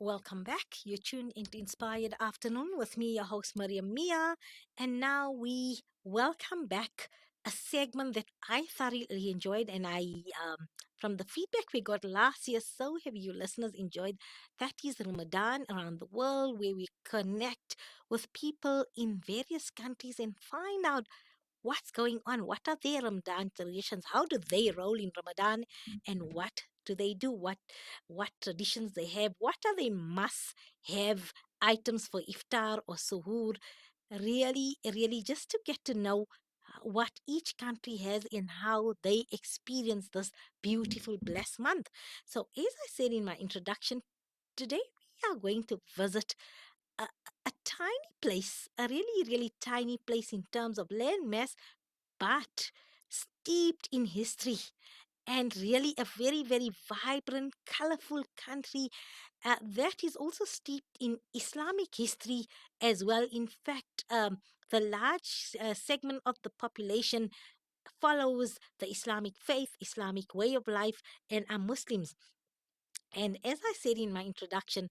Welcome back. You're tuned into Inspired Afternoon with me, your host, Mariam Mia. And now we welcome back a segment that I thoroughly enjoyed. From the feedback we got last year, so have you listeners enjoyed. That is Ramadan Around the World, where we connect with people in various countries and find out what's going on? What are their Ramadan traditions? How do they roll in Ramadan? And what do they do? What traditions they have? What are they must have items for iftar or suhoor? Really, just to get to know what each country has and how they experience this beautiful blessed month. So, as I said in my introduction, today we are going to visit a, a tiny place, a really tiny place in terms of land mass, but steeped in history and really a very vibrant, colorful country that is also steeped in Islamic history as well. In fact, the large segment of the population follows the Islamic faith, Islamic way of life, and are Muslims. And as I said in my introduction,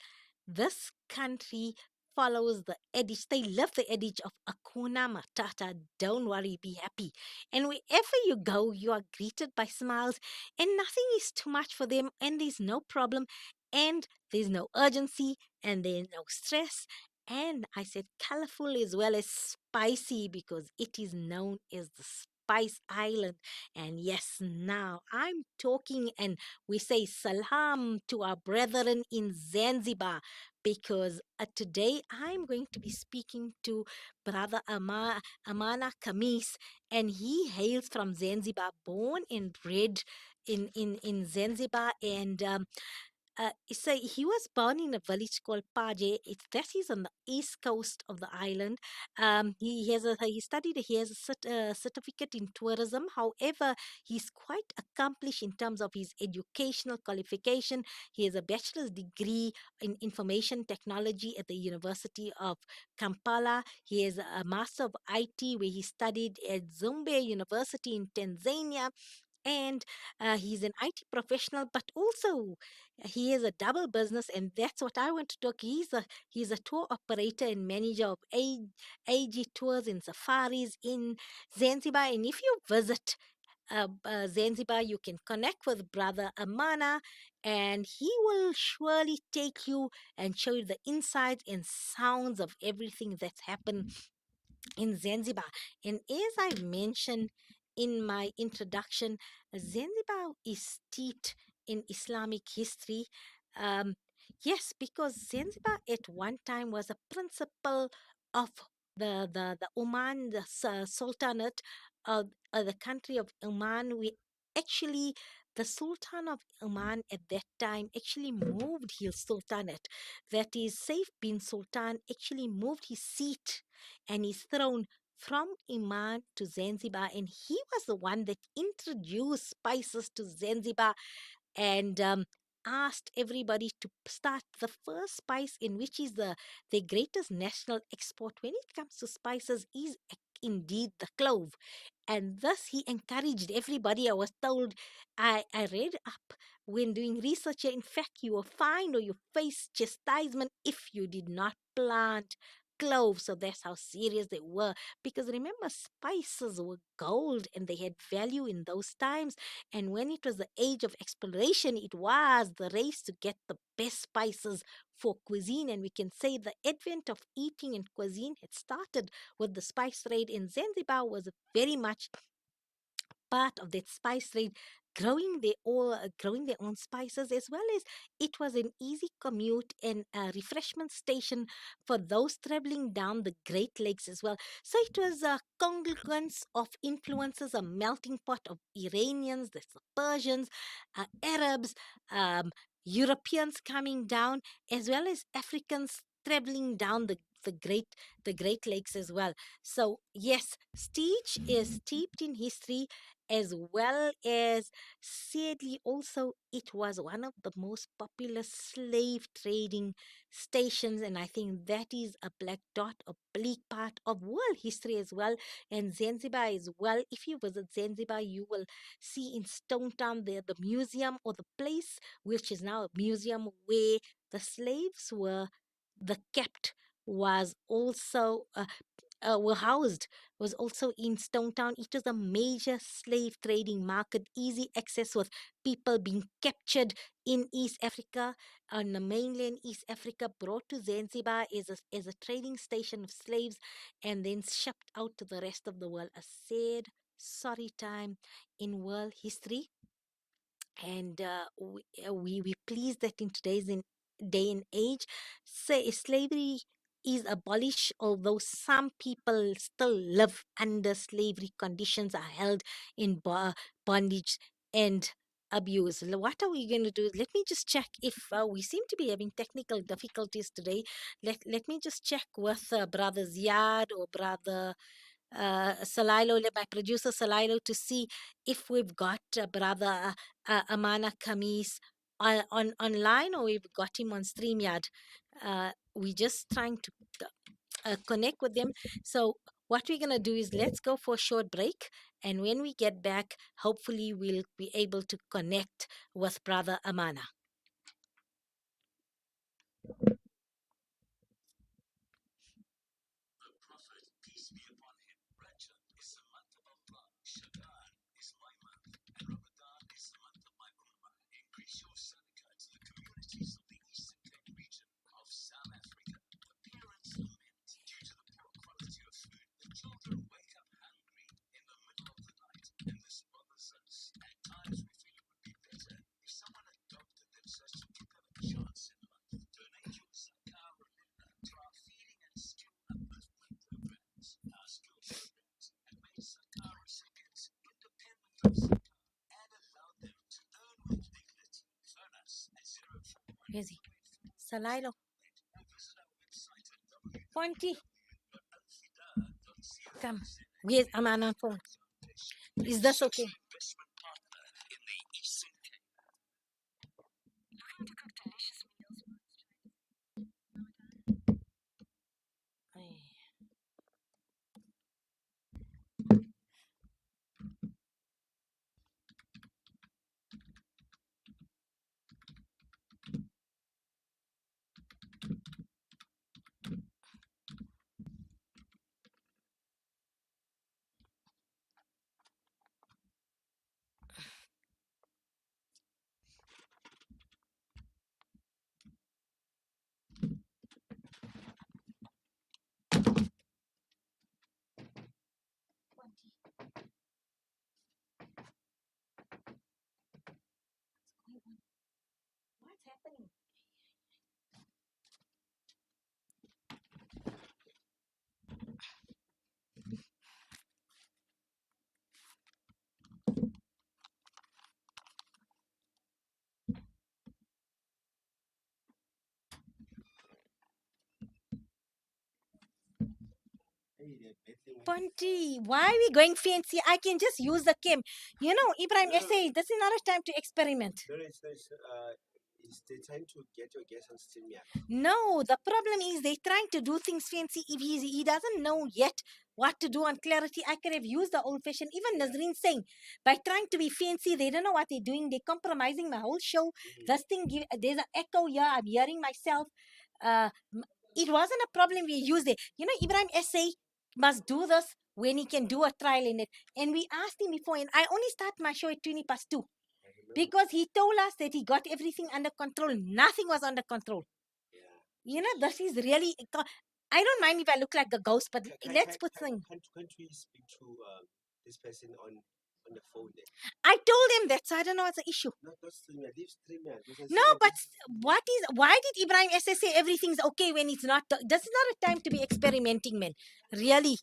this country follows the adage, they love the adage of Akuna Matata, don't worry, be happy. And wherever you go, you are greeted by smiles, and nothing is too much for them, and there's no problem, and there's no urgency, and there's no stress. And I said colorful as well as spicy because it is known as the Spice Island. And yes, now I'm talking and we say salam to our brethren in Zanzibar because today I'm going to be speaking to Brother Amana Khamis, and he hails from Zanzibar, born and bred in Zanzibar. So he was born in a village called Paje. That is on the east coast of the island. He studied. He has a certificate in tourism. However, he's quite accomplished in terms of his educational qualification. He has a bachelor's degree in information technology at the University of Kampala. He has a master of IT where he studied at Zumbe University in Tanzania, and he's an IT professional, but also he has a double business, and that's what I want to talk. He's a tour operator and manager of AG tours and safaris in Zanzibar. And if you visit Zanzibar, you can connect with Brother Amana, and he will surely take you and show you the insides and sounds of everything that's happened in Zanzibar. And as I mentioned in my introduction, Zanzibar is steeped in Islamic history. Um, yes, because Zanzibar at one time was a principal of the Oman, the Sultanate of the country of Oman. We actually, the Sultan of Oman at that time actually moved his sultanate. That is, Saif bin Sultan actually moved his seat and his throne from Iman to Zanzibar, and he was the one that introduced spices to Zanzibar and asked everybody to start the first spice in which is the greatest national export when it comes to spices is indeed the clove. And thus he encouraged everybody. I was told, I read up when doing research here, in fact you will find or you face chastisement if you did not plant cloves. So that's how serious they were, because remember, spices were gold and they had value in those times. And when it was the age of exploration, it was the race to get the best spices for cuisine. And we can say the advent of eating and cuisine had started with the spice trade in Zanzibar, was very much part of that spice trade, growing their own spices, as well as it was an easy commute and a refreshment station for those traveling down the Great Lakes as well. So it was a conglomerance of influences, a melting pot of Iranians, the Persians, Arabs, um, Europeans coming down, as well as Africans traveling down the Great Lakes as well. So yes, Steech is steeped in history, as well as, sadly, also it was one of the most popular slave trading stations. And I think that is a black dot, a bleak part of world history as well, and Zanzibar as well. If you visit Zanzibar, you will see in Stone Town there the museum, or the place which is now a museum, where the slaves the kept was also were housed, was also in Stone Town. It was a major slave trading market, easy access, with people being captured in East Africa, on the mainland East Africa, brought to Zanzibar as a trading station of slaves, and then shipped out to the rest of the world. A sad, sorry time in world history. And we pleased that in day and age, say slavery is abolished, although some people still live under slavery conditions, are held in bondage and abuse. What are we going to do? Let me just check if we seem to be having technical difficulties today. Let me just check with brother Ziad or brother Salilo, my producer Salilo, to see if we've got brother Amana Khamis online, or we've got him on StreamYard. We're just trying to connect with them. So what we're going to do is, let's go for a short break. And when we get back, hopefully we'll be able to connect with brother Amana. Where is he? Salilo. Ponty. Come. Where's Amana on phone? Is this okay? What's happening? Ponty, why are we going fancy? I can just use the cam. You know, Ibrahim essay, this is not a time to experiment. No, the problem is they're trying to do things fancy. If he doesn't know yet what to do on clarity, I could have used the old fashioned. Even Nazreen saying, by trying to be fancy, they don't know what they're doing. They're compromising my whole show. This thing, there's an echo here. I'm hearing myself. It wasn't a problem. We used it. You know, Ibrahim essay must do this when he can do a trial in it. And we asked him before, and I only start my show at 20 past 2 because he told us that he got everything under control. Nothing was under control. You know, this is really. I don't mind if I look like a ghost, but let's put things. I told him that, so I don't know what's the issue. No, but what is? Why did Ibrahim SS say everything's okay when it's not? This is not a time to be experimenting, man. Really.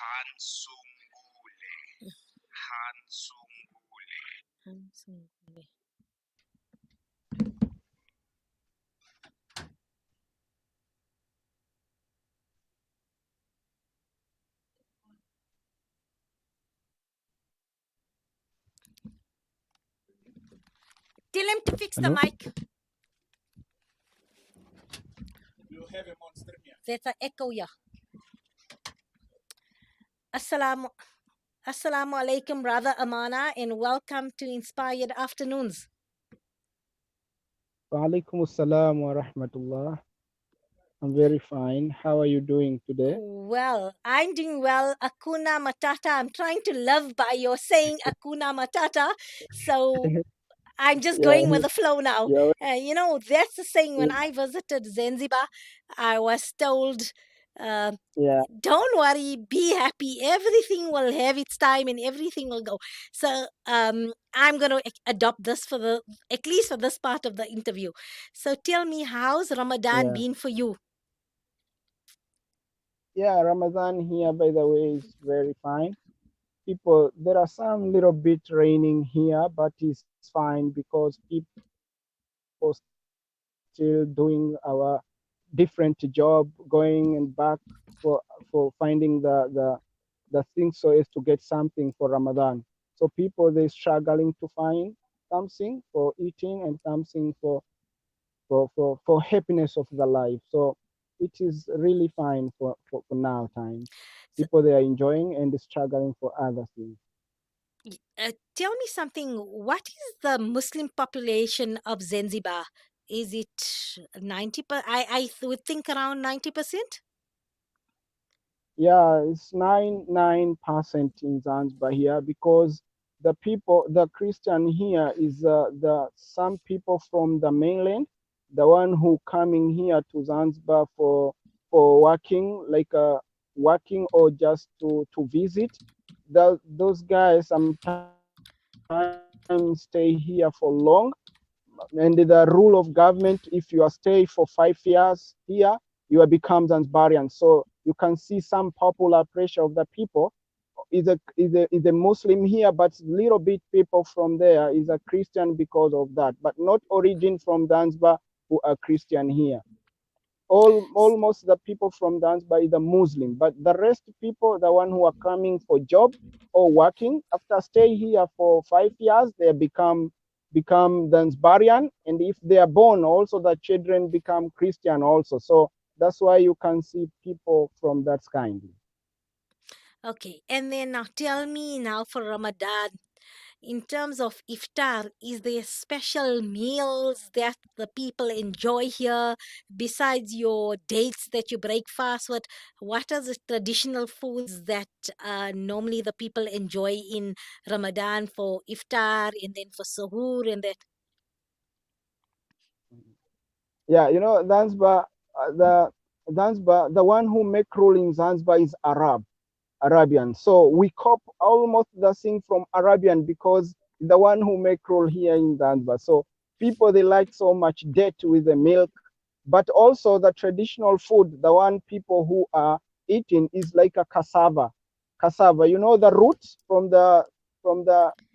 Hansungule. Tell him to fix the Hello? mic. There's an echo, yeah. Assalamu alaikum, brother Amana, and welcome to Inspired Afternoons. Wa alaikum assalam wa rahmatullah. I'm very fine. How are you doing today? Well, I'm doing well. Akuna Matata. I'm trying to live by your saying Akuna Matata. So I'm just Yeah, going with the flow now. yeah, That's the saying when yeah, I visited Zanzibar, I was told, uh, yeah, don't worry, be happy. Everything will have its time and everything will go. So I'm going to adopt this at least for this part of the interview. So tell me, how's Ramadan yeah. been for you? Yeah, Ramadan here, by the way, is very fine. People, there are some little bit raining here, but it's fine because people still doing our different job, going and back for finding the thing so as to get something for Ramadan. So people they struggling to find something for eating and something for happiness of the life. So it is really fine for now times. So, People they are enjoying and struggling for other things. tell me something. What is the Muslim population of Zanzibar? Is it 90? I would think around 90%. Yeah, it's 9% in Zanzibar here because the Christian here is the some people from the mainland, the one who coming here to Zanzibar for working, like working or just to visit. Those guys sometimes stay here for long, and the rule of government, if you are stay for 5 years here, you are become Zanzibarian. So you can see some popular pressure of the people is a Muslim here, but little bit people from there is a Christian because of that, but not origin from Zanzibar who are Christian here. Almost the people from Zanzibar is a Muslim, but the rest people, the one who are coming for job or working, after stay here for 5 years, they become Zanzibarian, and if they are born, also the children become Christian also. So that's why you can see people from that kind. Okay, and then now tell me now for Ramadan, in terms of iftar, is there special meals that the people enjoy here besides your dates that you break fast with? What are the traditional foods that normally the people enjoy in Ramadan for iftar and then for suhoor and that? Yeah, Zanzibar, the one who make rule in Zanzibar is Arabian. So we cop almost the thing from Arabian because the one who make rule here in Zanzibar. So people they like so much date with the milk, but also the traditional food, the one people who are eating is like a cassava. Cassava, the roots from the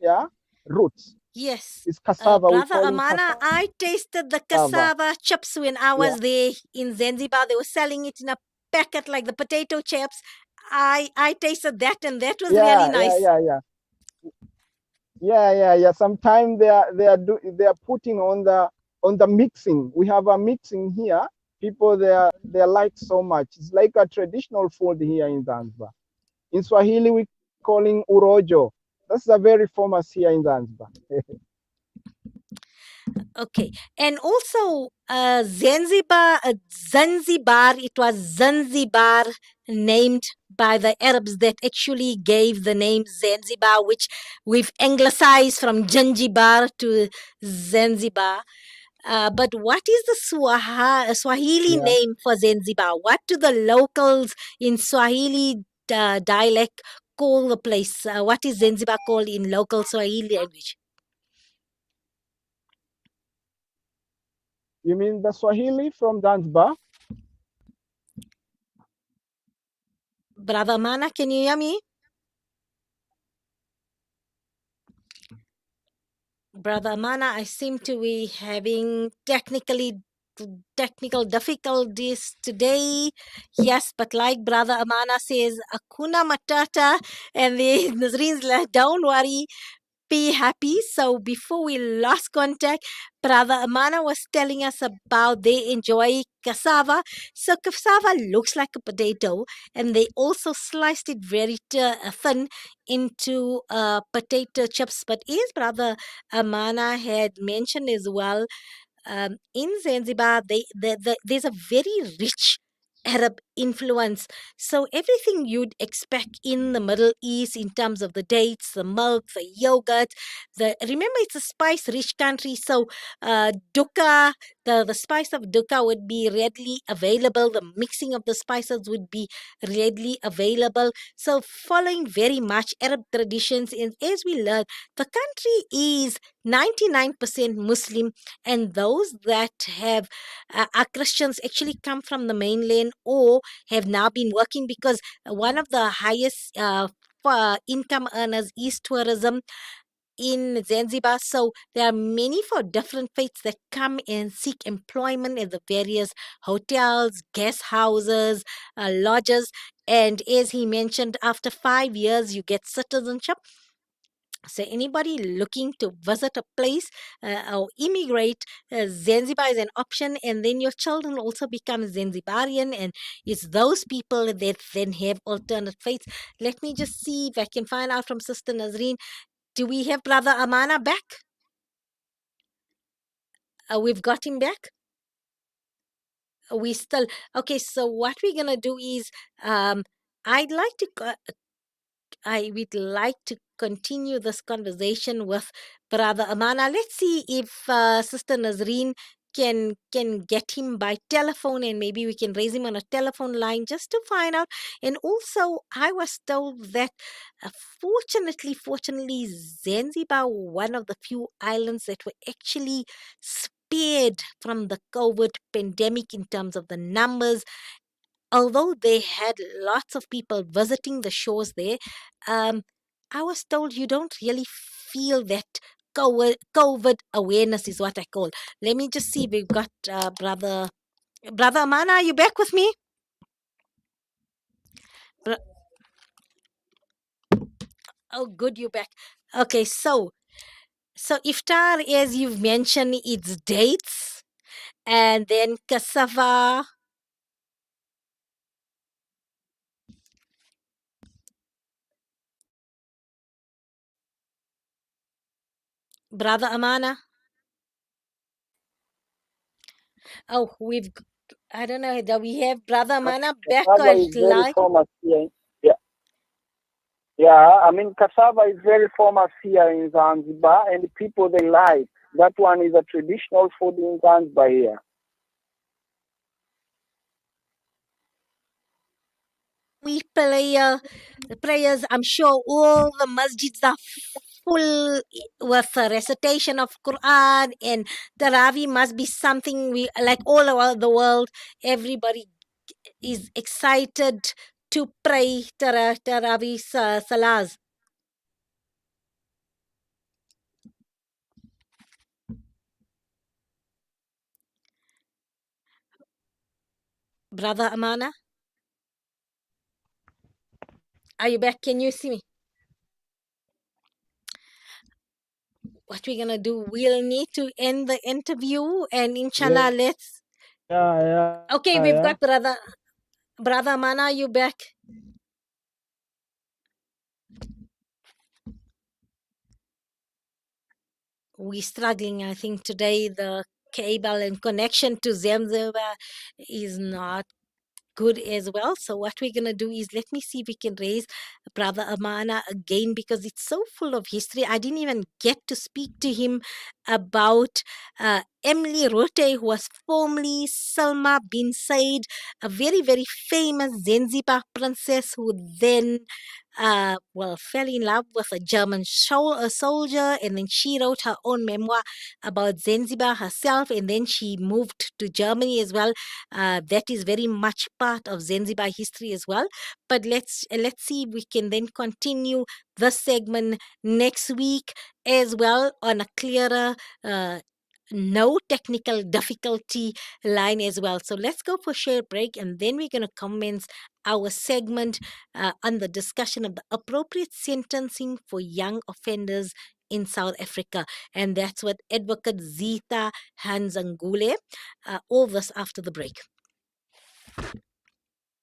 yeah roots. Yes. It's cassava. We Brother calling Amana, I tasted the cassava. cassava chips when I Yeah. was there in Zanzibar. They were selling it in a packet like the potato chips. I tasted that and that was really Yeah, yeah, nice. yeah, yeah. Yeah. Sometimes they are putting on the mixing. We have a mixing here. People they are like so much. It's like a traditional food here in Zanzibar. In Swahili we calling urojo. That's a very famous here in Zanzibar. Okay. And also Zanzibar, it was Zanzibar named by the Arabs that actually gave the name Zanzibar, which we've anglicized from Zanzibar to Zanzibar. But what is the Swahili Yeah. name for Zanzibar? What do the locals in Swahili dialect call the place? What is Zanzibar called in local Swahili language? You mean the Swahili from Zanzibar? Brother Amana, can you hear me? Brother Amana, I seem to be having technical difficulties today. Yes, but like Brother Amana says, Akuna Matata, and the Nazreen's like, don't worry, be happy. So before we lost contact, Brother Amana was telling us about they enjoy cassava. So cassava looks like a potato, and they also sliced it very thin into potato chips. But as Brother Amana had mentioned as well, in Zanzibar, there's a very rich Arab influence. So everything you'd expect in the Middle East in terms of the dates, the milk, the yogurt, the remember it's a spice-rich country. So dukkha, the spice of dukkha would be readily available. The mixing of the spices would be readily available. So following very much Arab traditions, and as we learn, the country is 99% Muslim, and those that have are Christians actually come from the mainland or have now been working because one of the highest income earners is tourism in Zanzibar. So there are many for different faiths that come and seek employment at the various hotels, guest houses, lodges. And as he mentioned, after 5 years, you get citizenship. So anybody looking to visit a place or immigrate, Zanzibar is an option, and then your children also become Zanzibarian, and it's those people that then have alternate faiths. Let me just see if I can find out from Sister Nazreen. Do we have Brother Amana back? We've got him back. We still okay. So what we're gonna do is, I'd like to I would like to continue this conversation with Brother Amana. Let's see if Sister Nazreen can get him by telephone, and maybe we can raise him on a telephone line just to find out. And also, I was told that uh, fortunately, Zanzibar, one of the few islands that were actually spared from the COVID pandemic in terms of the numbers, although they had lots of people visiting the shores there. um, I was told you don't really feel that COVID awareness is what I call. Let me just see. We've got Brother Amana. Are you back with me? Br- oh, good, you're back. Okay, so iftar, as you've mentioned, it's dates and then cassava. Brother Amana. Oh, I don't know. Do we have Brother Amana back Cassava or is very live? famous here. Yeah, yeah. I mean, cassava is very famous here in Zanzibar, and people they like that one is a traditional food in Zanzibar here. We prayers. I'm sure all the masjids are full with a recitation of Quran, and Taraweeh must be something we like all over the world. Everybody is excited to pray Taraweeh salahs. Brother Amana, are you back? Can you see me? What we're gonna do? We'll need to end the interview, and inshallah, Yeah, let's. yeah, Okay, we've yeah. got Brother Amana. You back? We struggling. I think today the cable and connection to Zanzibar is not good as well. So what we're gonna do is let me see if we can raise Brother Amana again because it's so full of history. I didn't even get to speak to him about Emily Rote, who was formerly Salma bin Said, a very, very famous Zanzibar princess who then, fell in love with a German soldier, and then she wrote her own memoir about Zanzibar herself, and then she moved to Germany as well. That is very much part of Zanzibar history as well. But let's see if we can then continue the segment next week as well on a clearer, no technical difficulty line as well. So let's go for short break, and then we're going to commence our segment on the discussion of the appropriate sentencing for young offenders in South Africa. And that's what Advocate Zita Hanzangule, all this after the break.